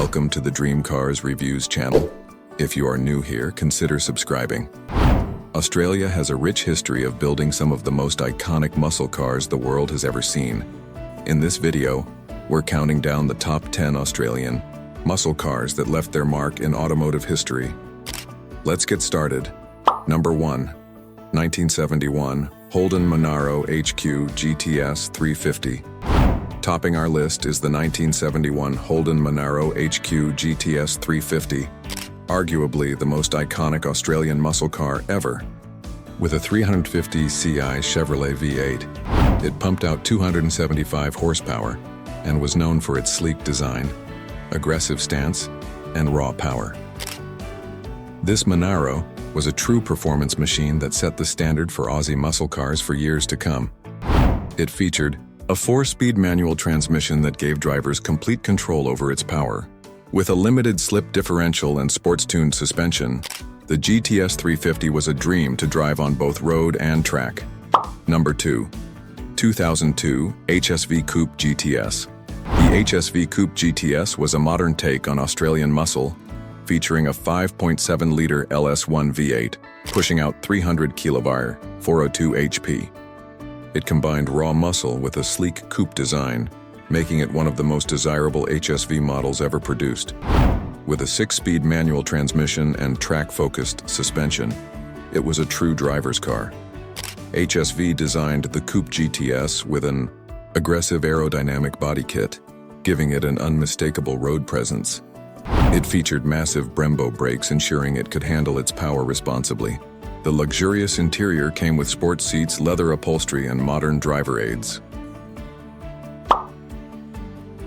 Welcome to the Dream Cars Reviews channel. If you are new here, consider subscribing. Australia has a rich history of building some of the most iconic muscle cars the world has ever seen. In this video, we're counting down the top 10 Australian muscle cars that left their mark in automotive history. Let's get started. Number 1. 1971 Holden Monaro HQ GTS 350. Topping our list is the 1971 Holden Monaro HQ GTS 350, arguably the most iconic Australian muscle car ever. With a 350 Ci Chevrolet V8, it pumped out 275 horsepower and was known for its sleek design, aggressive stance, and raw power. This Monaro was a true performance machine that set the standard for Aussie muscle cars for years to come. It featured a 4-speed manual transmission that gave drivers complete control over its power. With a limited slip differential and sports-tuned suspension, the GTS 350 was a dream to drive on both road and track. Number 2. 2002 HSV Coupe GTS. The HSV Coupe GTS was a modern take on Australian muscle, featuring a 5.7-liter LS1 V8, pushing out 300 kW, 402 HP. It combined raw muscle with a sleek coupe design, making it one of the most desirable HSV models ever produced. With a 6-speed manual transmission and track-focused suspension, it was a true driver's car. HSV designed the Coupe GTS with an aggressive aerodynamic body kit, giving it an unmistakable road presence. It featured massive Brembo brakes, ensuring it could handle its power responsibly. The luxurious interior came with sports seats, leather upholstery, and modern driver aids.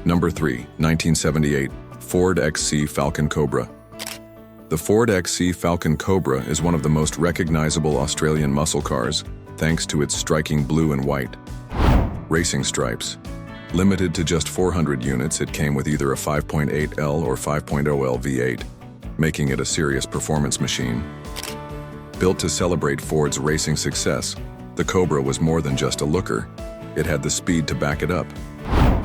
Number 3. 1978 Ford XC Falcon Cobra. The Ford XC Falcon Cobra is one of the most recognizable Australian muscle cars, thanks to its striking blue and white racing stripes. Limited to just 400 units, it came with either a 5.8L or 5.0L V8, making it a serious performance machine. Built to celebrate Ford's racing success, the Cobra was more than just a looker. It had the speed to back it up.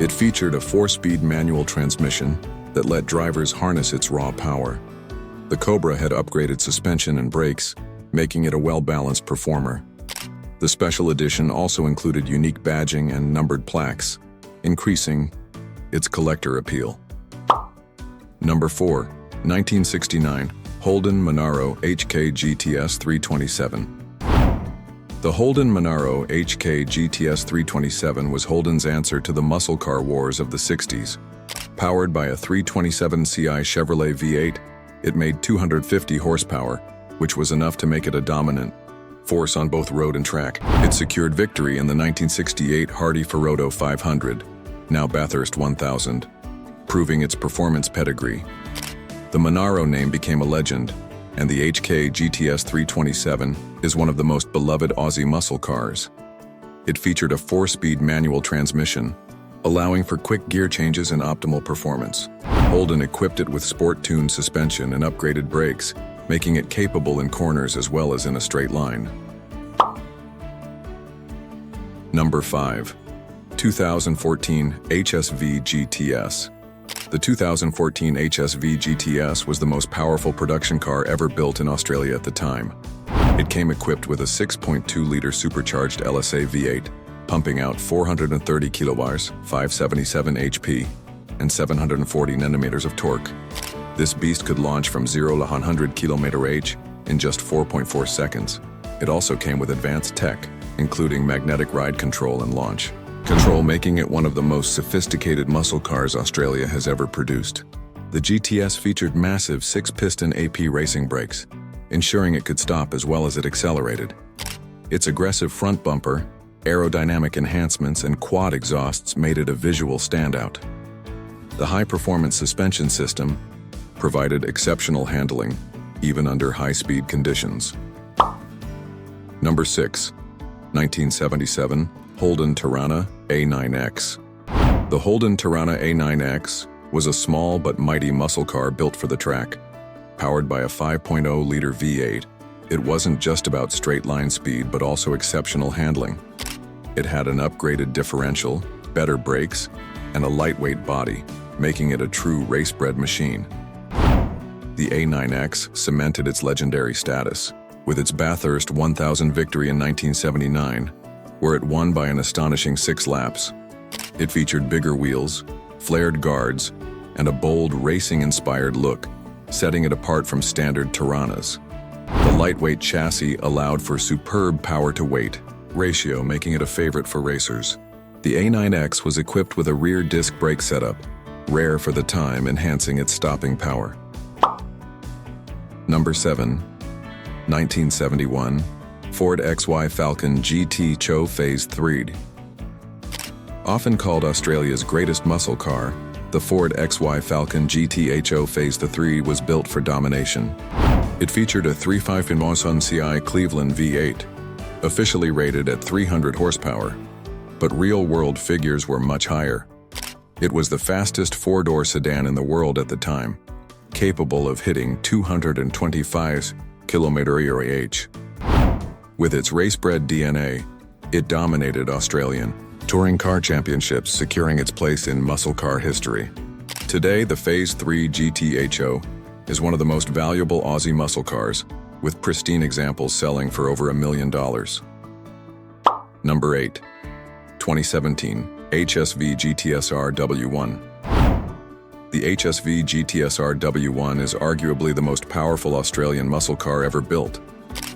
It featured a 4-speed manual transmission that let drivers harness its raw power. The Cobra had upgraded suspension and brakes, making it a well-balanced performer. The special edition also included unique badging and numbered plaques, increasing its collector appeal. Number 4. 1969 Holden Monaro HK GTS 327. The Holden Monaro HK GTS 327 was Holden's answer to the muscle car wars of the 60s. Powered by a 327 Ci Chevrolet V8, it made 250 horsepower, which was enough to make it a dominant force on both road and track. It secured victory in the 1968 Hardy-Ferodo 500, now Bathurst 1000, proving its performance pedigree. The Monaro name became a legend, and the HK GTS 327 is one of the most beloved Aussie muscle cars. It featured a 4-speed manual transmission, allowing for quick gear changes and optimal performance. Holden equipped it with sport-tuned suspension and upgraded brakes, making it capable in corners as well as in a straight line. Number 5. 2014 HSV GTS. The 2014 HSV GTS was the most powerful production car ever built in Australia at the time. It came equipped with a 6.2-liter supercharged LSA V8, pumping out 430 kilowatts, 577 HP, and 740 newton-meters of torque. This beast could launch from 0 to 100 km/h in just 4.4 seconds. It also came with advanced tech, including magnetic ride control and launch control, making it one of the most sophisticated muscle cars Australia has ever produced. The GTS featured massive 6-piston AP racing brakes, ensuring it could stop as well as it accelerated. Its aggressive front bumper, aerodynamic enhancements, and quad exhausts made it a visual standout. The high-performance suspension system provided exceptional handling, even under high-speed conditions. Number 6. 1977 Holden Torana A9X. The Holden Torana A9X was a small but mighty muscle car built for the track. Powered by a 5.0-liter V8, it wasn't just about straight-line speed but also exceptional handling. It had an upgraded differential, better brakes, and a lightweight body, making it a true race-bred machine. The A9X cemented its legendary status, with its Bathurst 1000 victory in 1979, where it won by an astonishing 6 laps. It featured bigger wheels, flared guards, and a bold racing-inspired look, setting it apart from standard Tiranas. The lightweight chassis allowed for superb power-to-weight ratio, making it a favorite for racers. The A9X was equipped with a rear disc brake setup, rare for the time, enhancing its stopping power. Number 7. 1971 Ford XY Falcon GT Cho Phase 3. Often called Australia's greatest muscle car, the Ford XY Falcon GT HO Phase 3 was built for domination. It featured a 3.5 CI Cleveland V8, officially rated at 300 horsepower, but real-world figures were much higher. It was the fastest 4-door sedan in the world at the time, capable of hitting 225 km/h. With its race-bred DNA, it dominated Australian touring car championships, securing its place in muscle car history. Today, the Phase 3 GT HO is one of the most valuable Aussie muscle cars, with pristine examples selling for over $1 million. Number 8. 2017 HSV GTSR W1. The HSV GTSR W1 is arguably the most powerful Australian muscle car ever built.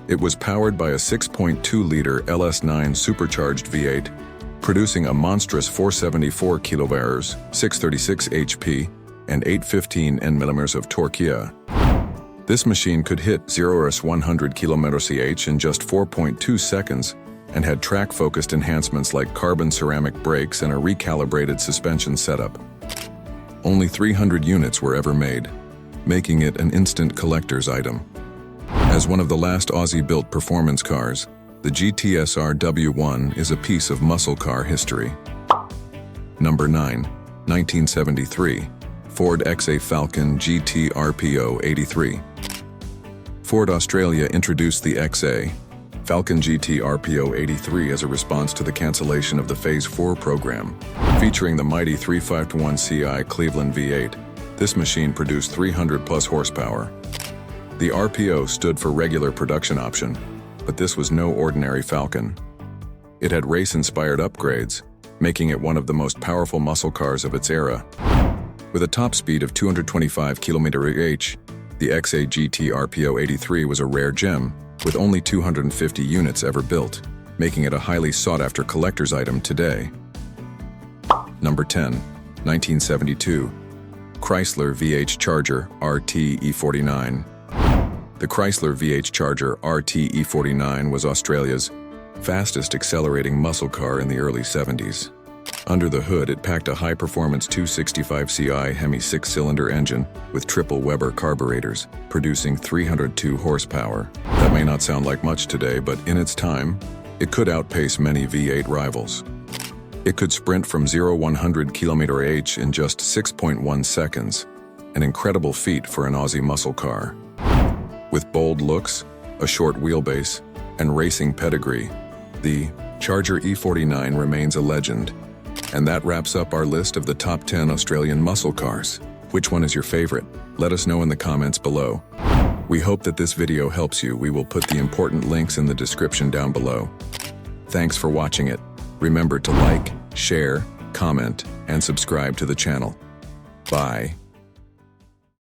It was powered by a 6.2-liter LS9 supercharged V8, producing a monstrous 474 kWh, 636 HP, and 815 Nm of torque. This machine could hit 0-100 km/h in just 4.2 seconds and had track-focused enhancements like carbon ceramic brakes and a recalibrated suspension setup. Only 300 units were ever made, making it an instant collector's item. As one of the last Aussie-built performance cars, the GTSR W1 is a piece of muscle car history. Number 9. 1973 Ford XA Falcon GT RPO 83. Ford Australia introduced the XA Falcon GT RPO 83 as a response to the cancellation of the Phase 4 program. Featuring the mighty 3.5 CI Cleveland V8, this machine produced 300+ horsepower. The RPO stood for regular production option, but this was no ordinary Falcon. It had race-inspired upgrades, making it one of the most powerful muscle cars of its era. With a top speed of 225 km/h, the XA GT RPO 83 was a rare gem, with only 250 units ever built, making it a highly sought-after collector's item today. Number 10. 1972 Chrysler VH Charger RT E49. The Chrysler VH Charger RT E49 was Australia's fastest accelerating muscle car in the early 70s. Under the hood, it packed a high-performance 265 CI Hemi 6-cylinder engine with triple Weber carburetors, producing 302 horsepower. That may not sound like much today, but in its time, it could outpace many V8 rivals. It could sprint from 0-100 km/h in just 6.1 seconds, an incredible feat for an Aussie muscle car. With bold looks, a short wheelbase, and racing pedigree, the Charger E49 remains a legend. And that wraps up our list of the top 10 Australian muscle cars. Which one is your favorite? Let us know in the comments below. We hope that this video helps you. We will put the important links in the description down below. Thanks for watching it. Remember to like, share, comment, and subscribe to the channel. Bye.